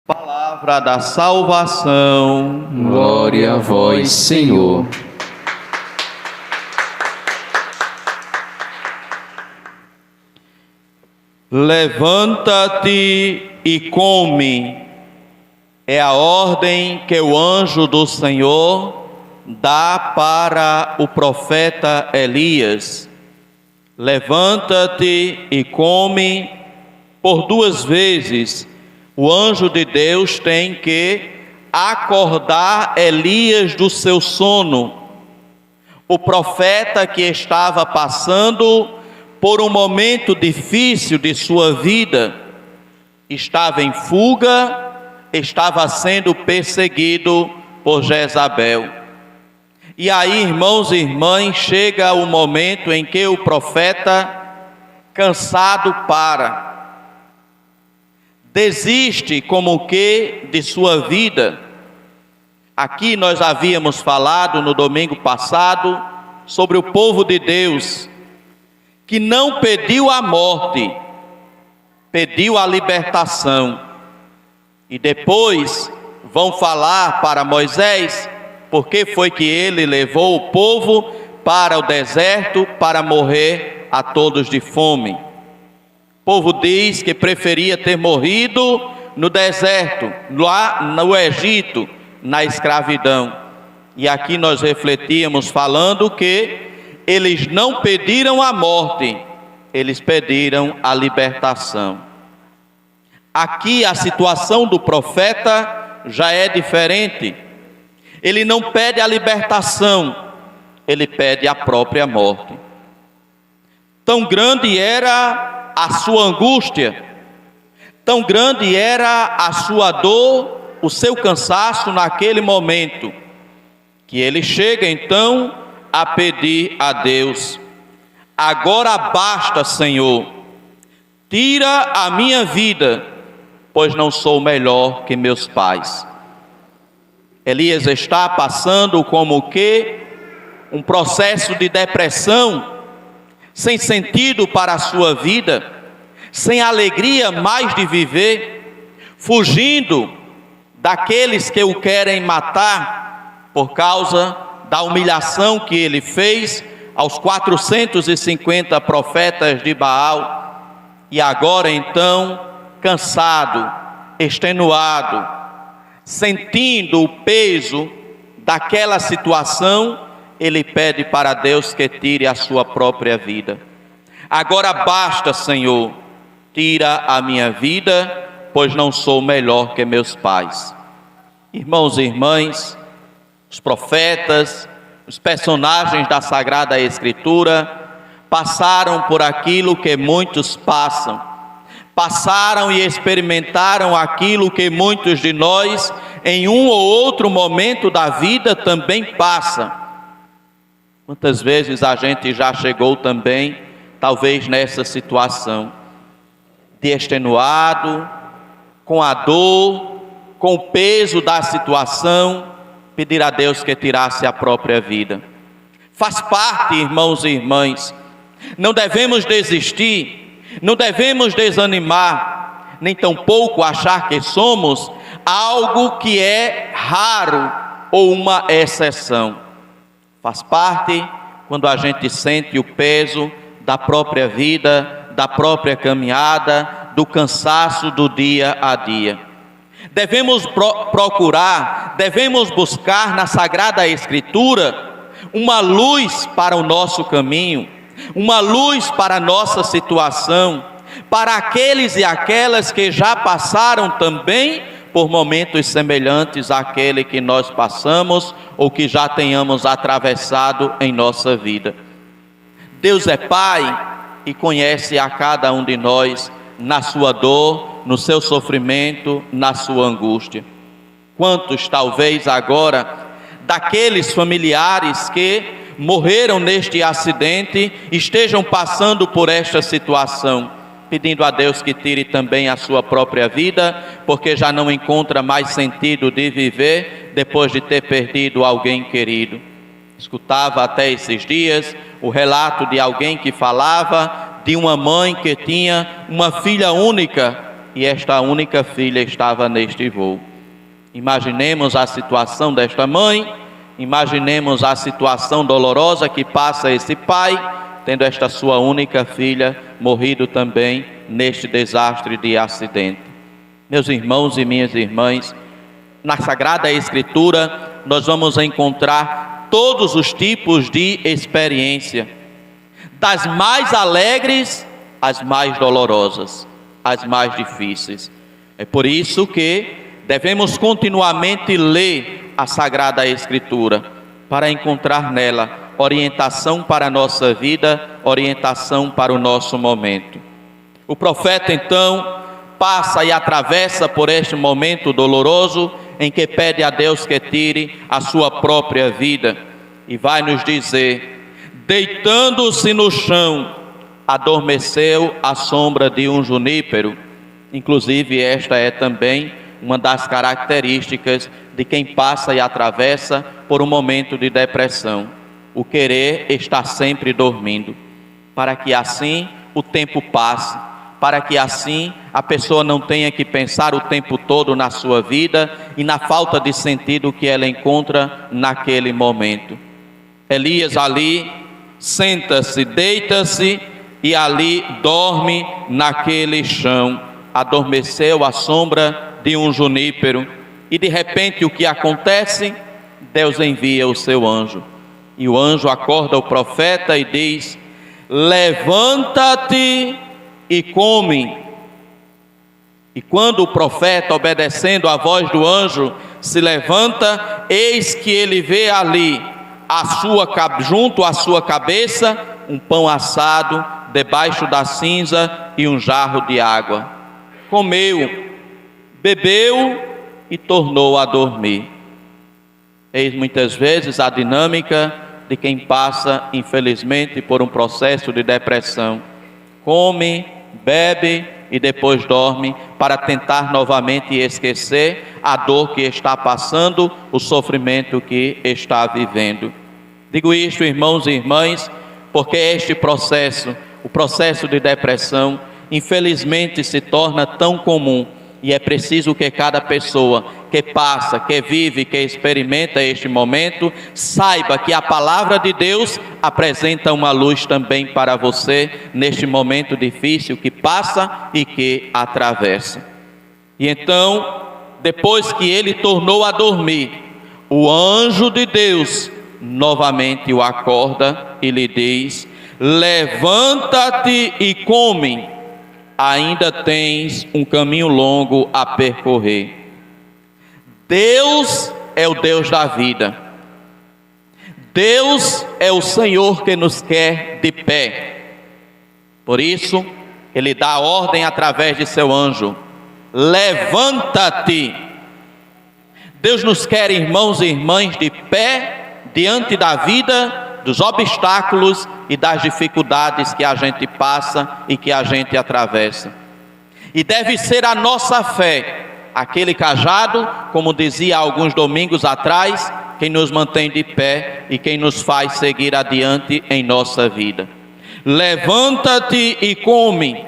Palavra da salvação. Glória a vós, Senhor. Levanta-te e come. É a ordem que o anjo do Senhor dá para o profeta Elias. Levanta-te e come. Por duas vezes o anjo de Deus tem que acordar Elias do seu sono. O profeta que estava passando por um momento difícil de sua vida, estava em fuga, estava sendo perseguido por Jezabel. E aí, irmãos e irmãs, chega o momento em que o profeta, cansado, desiste como que de sua vida. Aqui nós havíamos falado no domingo passado sobre o povo de Deus, que não pediu a morte, pediu a libertação. E depois vão falar para Moisés, porque foi que ele levou o povo para o deserto para morrer a todos de fome. O povo diz que preferia ter morrido no deserto, lá no Egito, na escravidão. E aqui nós refletíamos falando que eles não pediram a morte, eles pediram a libertação. Aqui a situação do profeta já é diferente. Ele não pede a libertação, ele pede a própria morte. Tão grande era a sua angústia, tão grande era a sua dor, o seu cansaço naquele momento, que ele chega então a pedir a Deus: agora basta, Senhor, tira a minha vida, pois não sou melhor que meus pais. Elias está passando como que um processo de depressão, sem sentido para a sua vida, sem alegria mais de viver, fugindo daqueles que o querem matar por causa da humilhação que ele fez aos 450 profetas de Baal. E agora então, cansado, extenuado, sentindo o peso daquela situação, ele pede para Deus que tire a sua própria vida. Agora basta, Senhor, tira a minha vida, pois não sou melhor que meus pais. Irmãos e irmãs, os profetas, os personagens da Sagrada Escritura passaram por aquilo que muitos passam. Passaram e experimentaram aquilo que muitos de nós, em um ou outro momento da vida, também passam. Quantas vezes a gente já chegou também, talvez nessa situação, de extenuado, com a dor, com o peso da situação, pedir a Deus que tirasse a própria vida. Faz parte, irmãos e irmãs, não devemos desistir, não devemos desanimar, nem tampouco achar que somos algo que é raro ou uma exceção. Faz parte quando a gente sente o peso da própria vida, da própria caminhada, do cansaço do dia a dia. Devemos procurar, devemos buscar na Sagrada Escritura uma luz para o nosso caminho, uma luz para a nossa situação, para aqueles e aquelas que já passaram também por momentos semelhantes àquele que nós passamos ou que já tenhamos atravessado em nossa vida. Deus é Pai e conhece a cada um de nós na sua dor, no seu sofrimento, na sua angústia. Quantos talvez agora daqueles familiares que morreram neste acidente estejam passando por esta situação, pedindo a Deus que tire também a sua própria vida, porque já não encontra mais sentido de viver depois de ter perdido alguém querido. Escutava até esses dias o relato de alguém que falava de uma mãe que tinha uma filha única e esta única filha estava neste voo. Imaginemos a situação desta mãe, imaginemos a situação dolorosa que passa esse pai, tendo esta sua única filha morrido também neste desastre de acidente. Meus irmãos e minhas irmãs, na Sagrada Escritura nós vamos encontrar todos os tipos de experiência, das mais alegres às mais dolorosas, às mais difíceis. É por isso que devemos continuamente ler a Sagrada Escritura, para encontrar nela orientação para a nossa vida, orientação para o nosso momento. O profeta então passa e atravessa por este momento doloroso, em que pede a Deus que tire a sua própria vida, e vai nos dizer: deitando-se no chão, adormeceu à sombra de um junípero. Inclusive esta é também uma das características de quem passa e atravessa por um momento de depressão: o querer estar sempre dormindo, para que assim o tempo passe, para que assim a pessoa não tenha que pensar o tempo todo na sua vida e na falta de sentido que ela encontra naquele momento. Elias ali senta-se, deita-se e ali dorme naquele chão, adormeceu à sombra de um junípero. E de repente o que acontece? Deus envia o seu anjo, e o anjo acorda o profeta e diz: levanta-te e come. E quando o profeta, obedecendo à voz do anjo, se levanta, eis que ele vê ali junto à sua cabeça um pão assado debaixo da cinza e um jarro de água. Comeu, bebeu e tornou a dormir. Eis muitas vezes a dinâmica de quem passa, infelizmente, por um processo de depressão. Come, bebe e depois dorme, para tentar novamente esquecer a dor que está passando, o sofrimento que está vivendo. Digo isto, irmãos e irmãs, porque este processo, o processo de depressão, infelizmente se torna tão comum, e é preciso que cada pessoa que passa, que vive, que experimenta este momento, saiba que a palavra de Deus apresenta uma luz também para você, neste momento difícil que passa e que atravessa. E então, depois que ele tornou a dormir, o anjo de Deus novamente o acorda e lhe diz: levanta-te e come, ainda tens um caminho longo a percorrer. Deus é o Deus da vida. Deus é o Senhor que nos quer de pé. Por isso, Ele dá a ordem através de seu anjo: levanta-te. Deus nos quer, irmãos e irmãs, de pé diante da vida, dos obstáculos e das dificuldades que a gente passa e que a gente atravessa. E deve ser a nossa fé, aquele cajado, como dizia há alguns domingos atrás, quem nos mantém de pé e quem nos faz seguir adiante em nossa vida. Levanta-te e come.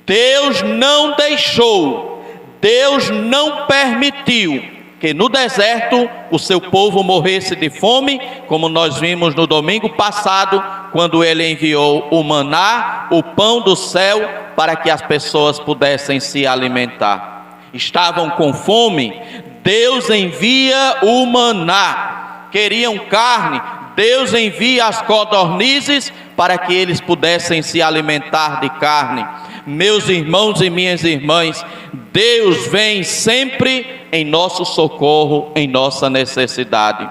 Deus não deixou, Deus não permitiu que no deserto o seu povo morresse de fome, como nós vimos no domingo passado, quando ele enviou o maná, o pão do céu, para que as pessoas pudessem se alimentar. Estavam com fome, Deus envia o maná. Queriam carne, Deus envia as codornizes para que eles pudessem se alimentar de carne. Meus irmãos e minhas irmãs, Deus vem sempre em nosso socorro, em nossa necessidade.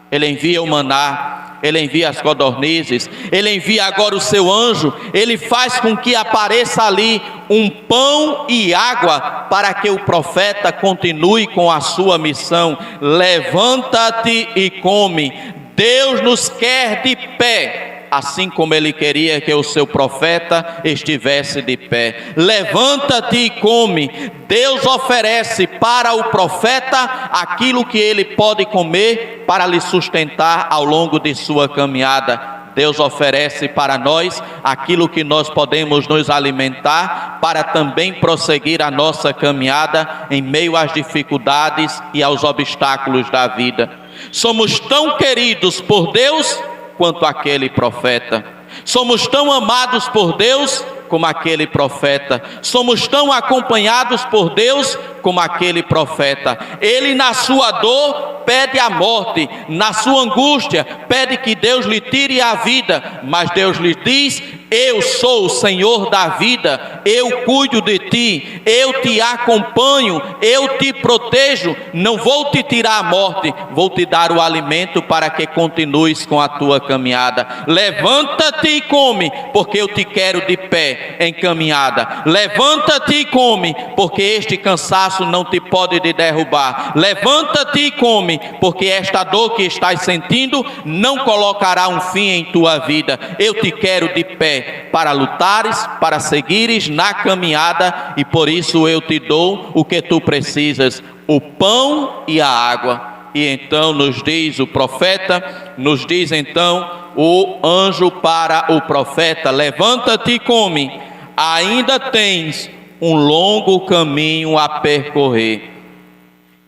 Ele envia o maná, Ele envia as codornizes, Ele envia agora o seu anjo, Ele faz com que apareça ali um pão e água, para que o profeta continue com a sua missão. Levanta-te e come. Deus nos quer de pé, assim como Ele queria que o seu profeta estivesse de pé. Levanta-te e come. Deus oferece para o profeta aquilo que ele pode comer para lhe sustentar ao longo de sua caminhada. Deus oferece para nós aquilo que nós podemos nos alimentar para também prosseguir a nossa caminhada em meio às dificuldades e aos obstáculos da vida. Somos tão queridos por Deus quanto aquele profeta. Somos tão amados por Deus como aquele profeta. Somos tão acompanhados por Deus como aquele profeta. Ele, na sua dor, pede a morte, na sua angústia, pede que Deus lhe tire a vida, mas Deus lhe diz: eu sou o Senhor da vida, eu cuido de ti, eu te acompanho, eu te protejo, não vou te tirar a morte, vou te dar o alimento para que continues com a tua caminhada. Levanta-te e come, porque eu te quero de pé em caminhada. Levanta-te e come, porque este cansaço não te pode te derrubar. Levanta-te e come, porque esta dor que estás sentindo não colocará um fim em tua vida. Eu te quero de pé para lutares, para seguires na caminhada, e por isso eu te dou o que tu precisas, o pão e a água. E então nos diz o profeta, nos diz então o anjo para o profeta: levanta-te e come, ainda tens um longo caminho a percorrer.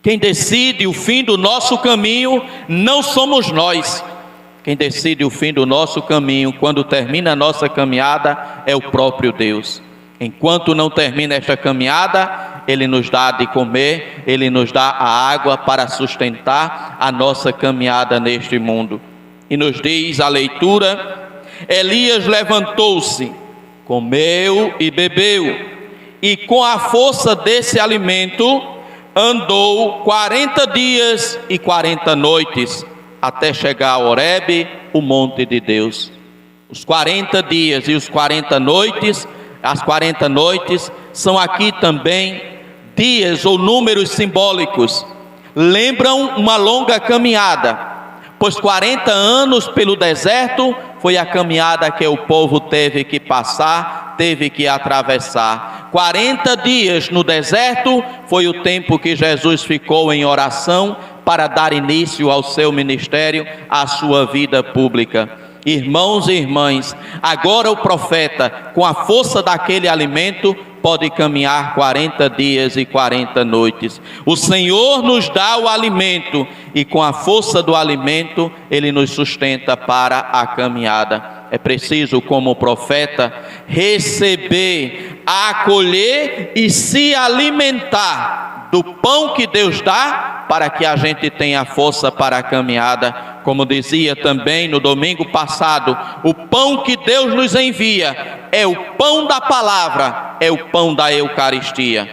Quem decide o fim do nosso caminho não somos nós. Quem decide o fim do nosso caminho, quando termina a nossa caminhada, é o próprio Deus. Enquanto não termina esta caminhada, Ele nos dá de comer, Ele nos dá a água para sustentar a nossa caminhada neste mundo. E nos diz a leitura: Elias levantou-se, comeu e bebeu, e com a força desse alimento andou 40 dias e 40 noites, até chegar a Horebe, o monte de Deus. Os 40 dias e os 40 noites, as 40 noites, são aqui também dias ou números simbólicos. Lembram uma longa caminhada, pois 40 anos pelo deserto foi a caminhada que o povo teve que passar, teve que atravessar. 40 dias no deserto foi o tempo que Jesus ficou em oração para dar início ao seu ministério, à sua vida pública. Irmãos e irmãs, agora o profeta, com a força daquele alimento, pode caminhar 40 dias e 40 noites. O Senhor nos dá o alimento e com a força do alimento Ele nos sustenta para a caminhada. É preciso, como profeta, receber, acolher e se alimentar do pão que Deus dá, para que a gente tenha força para a caminhada. Como dizia também no domingo passado, o pão que Deus nos envia é o pão da palavra, é o pão da Eucaristia.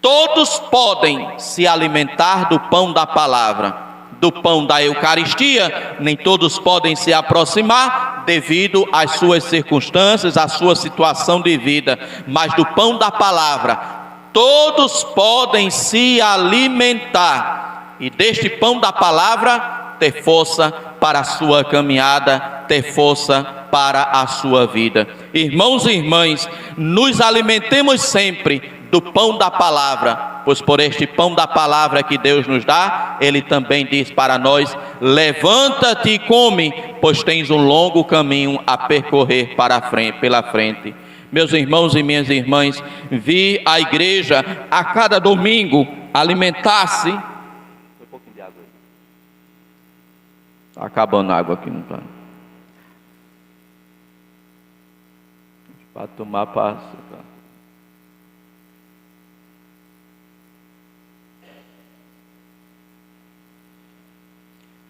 Todos podem se alimentar do pão da palavra. Do pão da Eucaristia, nem todos podem se aproximar devido às suas circunstâncias, à sua situação de vida. Mas do pão da palavra, todos podem se alimentar, e deste pão da palavra ter força para a sua caminhada, ter força para a sua vida. Irmãos e irmãs, nos alimentemos sempre do pão da palavra, pois por este pão da palavra que Deus nos dá, Ele também diz para nós: levanta-te e come, pois tens um longo caminho a percorrer pela frente. Meus irmãos e minhas irmãs, vi a igreja a cada domingo alimentar-se. Foi um pouquinho de água. Está acabando a água aqui, não está? Para tomar passo. Tá?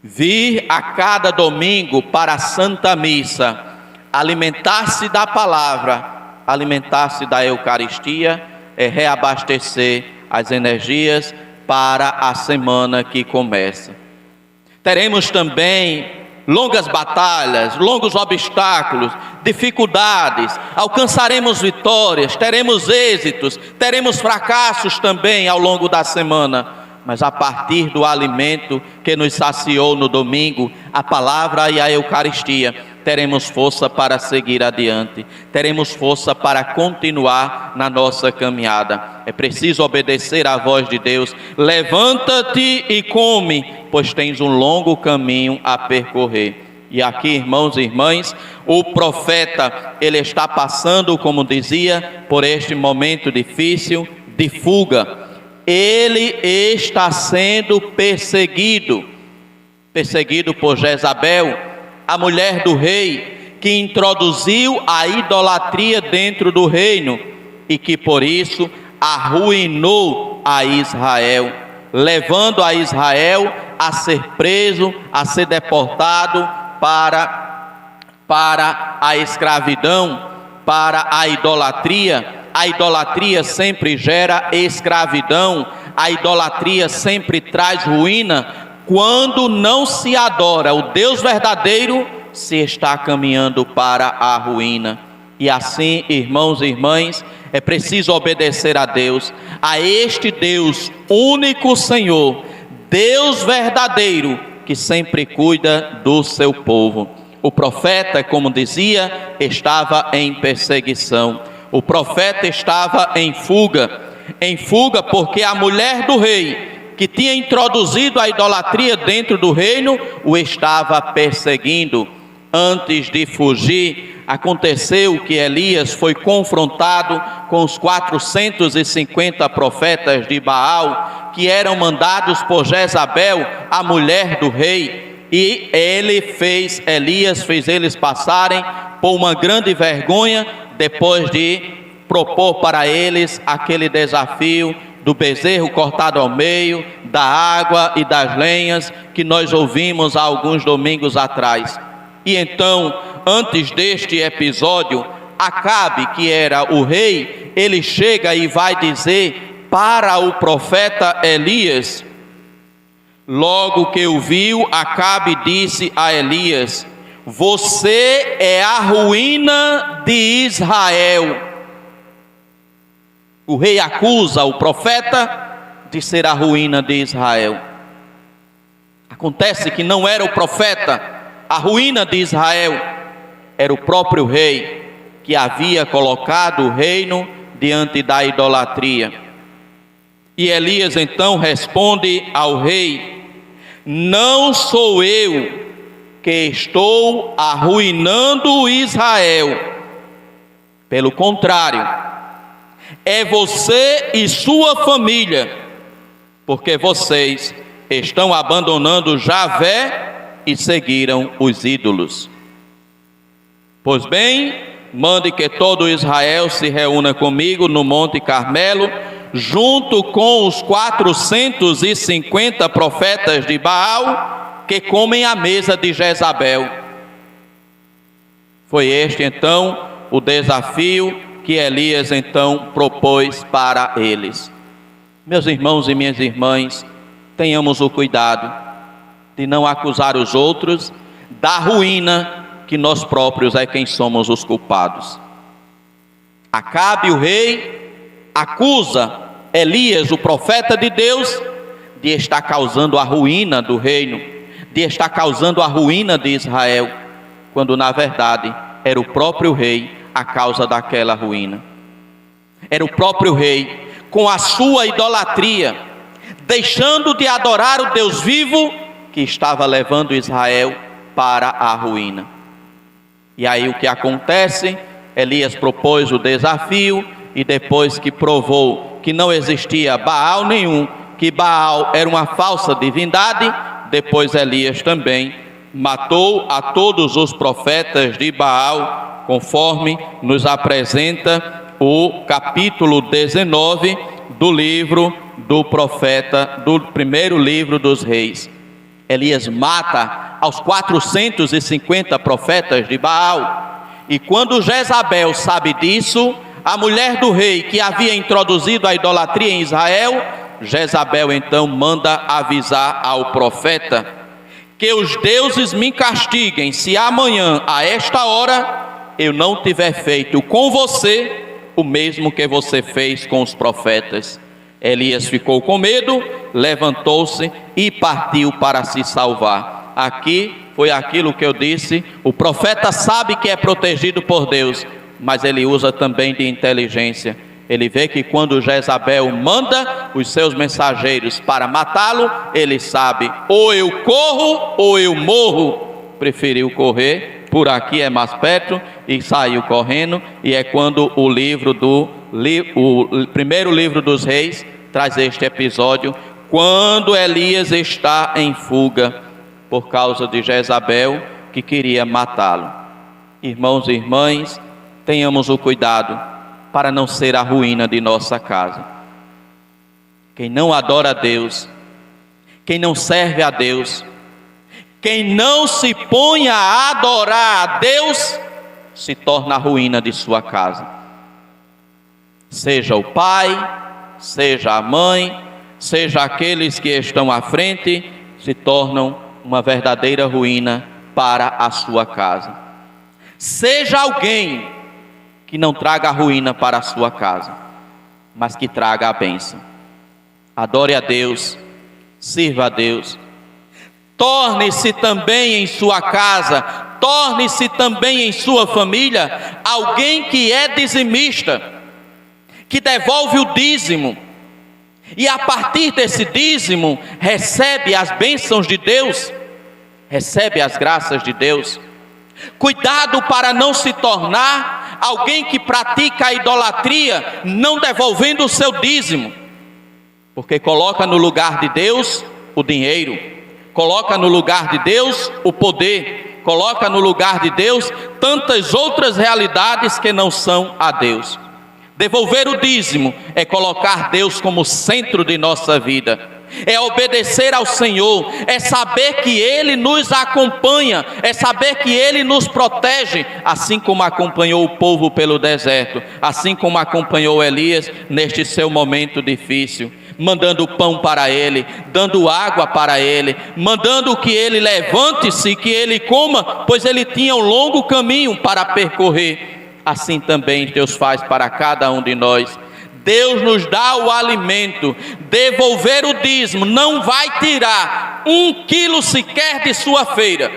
Vir a cada domingo para a Santa Missa, alimentar-se da palavra, alimentar-se da Eucaristia, é reabastecer as energias para a semana que começa. Teremos também longas batalhas, longos obstáculos, dificuldades, alcançaremos vitórias, teremos êxitos, teremos fracassos também ao longo da semana. Mas a partir do alimento que nos saciou no domingo, a palavra e a Eucaristia, teremos força para seguir adiante, teremos força para continuar na nossa caminhada. É preciso obedecer à voz de Deus: levanta-te e come, pois tens um longo caminho a percorrer. E aqui, irmãos e irmãs, o profeta, ele está passando, como dizia, por este momento difícil de fuga. Ele está sendo perseguido por Jezabel, a mulher do rei, que introduziu a idolatria dentro do reino e que por isso arruinou a Israel, levando a Israel a ser preso, a ser deportado para a escravidão, para a idolatria. A idolatria sempre gera escravidão, a idolatria sempre traz ruína. Quando não se adora o Deus verdadeiro, se está caminhando para a ruína. E assim, irmãos e irmãs, é preciso obedecer a Deus, a este Deus único Senhor, Deus verdadeiro, que sempre cuida do seu povo. O profeta, como dizia, estava em perseguição. O profeta estava em fuga porque a mulher do rei, que tinha introduzido a idolatria dentro do reino, o estava perseguindo. Antes de fugir, aconteceu que Elias foi confrontado com os 450 profetas de Baal, que eram mandados por Jezabel, a mulher do rei, e Elias fez eles passarem por uma grande vergonha, depois de propor para eles aquele desafio do bezerro cortado ao meio, da água e das lenhas, que nós ouvimos há alguns domingos atrás. E então, antes deste episódio, Acabe, que era o rei, ele chega e vai dizer para o profeta Elias. Logo que o viu, Acabe disse a Elias: você é a ruína de Israel. O rei acusa o profeta de ser a ruína de Israel. Acontece que não era o profeta a ruína de Israel, era o próprio rei, que havia colocado o reino diante da idolatria. E Elias então responde ao rei: não sou eu que estou arruinando Israel, pelo contrário, é você e sua família, porque vocês estão abandonando Javé e seguiram os ídolos. Pois bem, mande que todo Israel se reúna comigo no Monte Carmelo, junto com os 450 profetas de Baal, que comem à mesa de Jezabel. Foi este então o desafio que Elias então propôs para eles. Meus irmãos e minhas irmãs, tenhamos o cuidado de não acusar os outros da ruína que nós próprios é quem somos os culpados. Acabe, o rei, acusa Elias, o profeta de Deus, de estar causando a ruína do reino, de estar causando a ruína de Israel, quando na verdade era o próprio rei a causa daquela ruína. Era o próprio rei, com a sua idolatria, deixando de adorar o Deus vivo, que estava levando Israel para a ruína. E aí o que acontece? Elias propôs o desafio, e depois que provou que não existia Baal nenhum, que Baal era uma falsa divindade, depois Elias também matou a todos os profetas de Baal, conforme nos apresenta o capítulo 19 do livro do profeta, do primeiro livro dos reis. Elias mata aos 450 profetas de Baal, e quando Jezabel sabe disso, a mulher do rei que havia introduzido a idolatria em Israel, Jezabel então manda avisar ao profeta: que os deuses me castiguem se amanhã a esta hora eu não tiver feito com você o mesmo que você fez com os profetas. Elias ficou com medo, levantou-se e partiu para se salvar. Aqui foi aquilo que eu disse: o profeta sabe que é protegido por Deus, mas ele usa também de inteligência. Ele vê que quando Jezabel manda os seus mensageiros para matá-lo, ele sabe: ou eu corro ou eu morro. preferiu correr, por aqui é mais perto, e saiu correndo, e é quando o primeiro livro dos reis traz este episódio, quando Elias está em fuga, por causa de Jezabel, que queria matá-lo. Irmãos e irmãs, tenhamos o cuidado para não ser a ruína de nossa casa. Quem não adora a Deus, quem não serve a Deus, quem não se põe a adorar a Deus, se torna a ruína de sua casa. Seja o pai, seja a mãe, seja aqueles que estão à frente, se tornam uma verdadeira ruína para a sua casa. Seja alguém que não traga a ruína para a sua casa, mas que traga a bênção. Adore a Deus, sirva a Deus. Torne-se também em sua casa, torne-se também em sua família alguém que é dizimista, que devolve o dízimo, e a partir desse dízimo recebe as bênçãos de Deus, recebe as graças de Deus. Cuidado para não se tornar alguém que pratica a idolatria, não devolvendo o seu dízimo, porque coloca no lugar de Deus o dinheiro, coloca no lugar de Deus o poder, coloca no lugar de Deus tantas outras realidades que não são a Deus. Devolver o dízimo é colocar Deus como centro de nossa vida, é obedecer ao Senhor, é saber que Ele nos acompanha, é saber que Ele nos protege, assim como acompanhou o povo pelo deserto, assim como acompanhou Elias neste seu momento difícil, mandando pão para ele, dando água para ele, mandando que ele levante-se, que ele coma, pois ele tinha um longo caminho para percorrer. Assim também Deus faz para cada um de nós. Deus nos dá o alimento. Devolver o dízimo não vai tirar 1 quilo sequer de sua feira.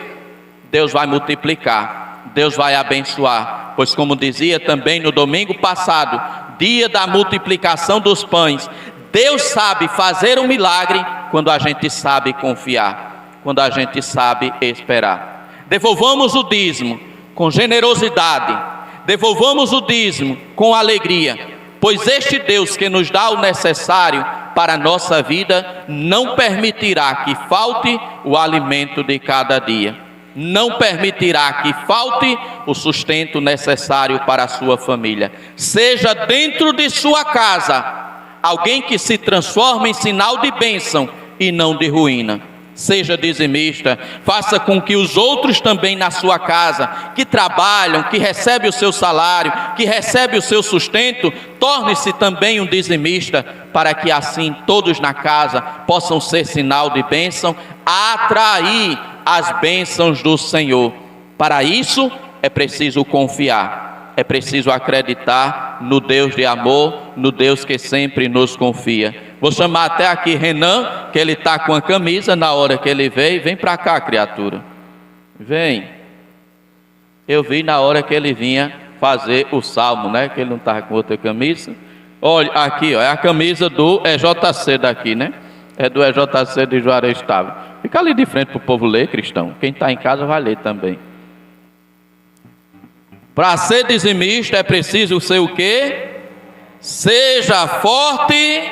Deus vai multiplicar, Deus vai abençoar, pois como dizia também no domingo passado, dia da multiplicação dos pães, Deus sabe fazer um milagre quando a gente sabe confiar, quando a gente sabe esperar. Devolvamos o dízimo com generosidade, devolvamos o dízimo com alegria, pois este Deus que nos dá o necessário para a nossa vida não permitirá que falte o alimento de cada dia, não permitirá que falte o sustento necessário para a sua família. Seja dentro de sua casa alguém que se transforma em sinal de bênção e não de ruína. Seja dizimista, faça com que os outros também na sua casa, que trabalham, que recebem o seu salário, que recebem o seu sustento, torne-se também um dizimista, para que assim todos na casa possam ser sinal de bênção, atrair as bênçãos do Senhor. Para isso é preciso confiar, é preciso acreditar no Deus de amor, no Deus que sempre nos confia. Vou chamar até aqui Renan, que ele está com a camisa, na hora que ele veio. Vem para cá, criatura. Vem. Eu vi na hora que ele vinha fazer o salmo, né? Que ele não estava com outra camisa. Olha, aqui, ó, é a camisa do EJC daqui, né? É do EJC de Juarez Távora. Fica ali de frente para o povo ler, cristão. Quem está em casa vai ler também. Para ser dizimista é preciso ser o quê? Seja forte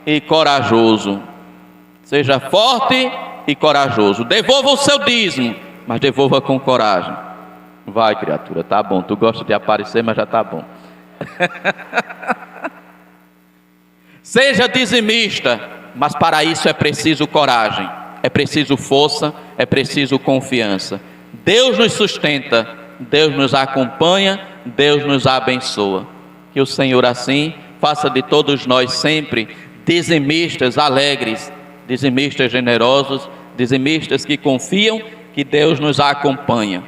e corajoso. Seja forte e corajoso. Devolva o seu dízimo, mas devolva com coragem. Vai, criatura, tá bom. Tu gosta de aparecer, mas já tá bom. Seja dizimista, mas para isso é preciso coragem, é preciso força, é preciso confiança. Deus nos sustenta, Deus nos acompanha, Deus nos abençoa. Que o Senhor assim faça de todos nós sempre dizimistas alegres, dizimistas generosos, dizimistas que confiam que Deus nos acompanha.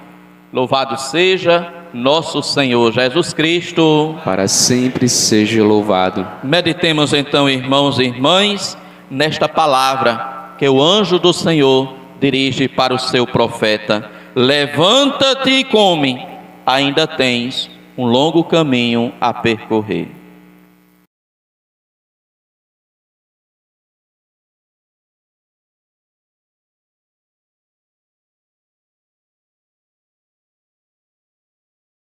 Louvado seja nosso Senhor Jesus Cristo. Para sempre seja louvado. Meditemos então, irmãos e irmãs, nesta palavra que o anjo do Senhor dirige para o seu profeta. Levanta-te e come, ainda tens um longo caminho a percorrer.